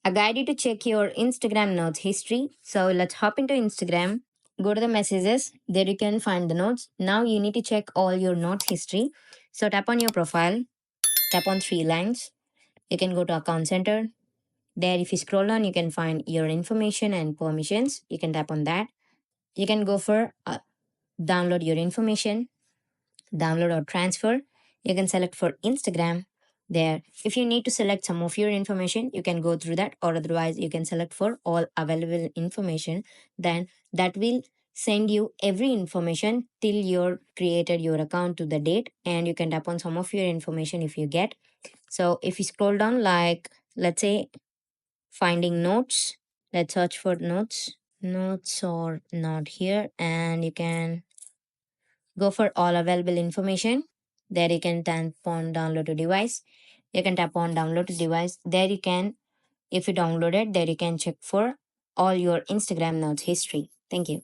A guide you to check your Instagram notes history. So let's hop into Instagram. Go to the messages. There you can find the notes. Now you need to check all your notes history. So tap on your profile, tap on three lines. You can go to account center. There, if you scroll down, you can find your information and permissions. You can tap on that. You can go for download your information, download or transfer. You can select for Instagram. There, if you need to select some of your information, you can go through that, or otherwise you can select for all available information. Then that will send you every information till you're created your account to the date, and you can tap on some of your information if you get. So if you scroll down, like let's say finding notes, let's search for notes. Notes are not here, and you can go for all available information. There you can tap on download to device. You can tap on download to device. There you can, if you download it, there you can check for all your Instagram notes history. Thank you.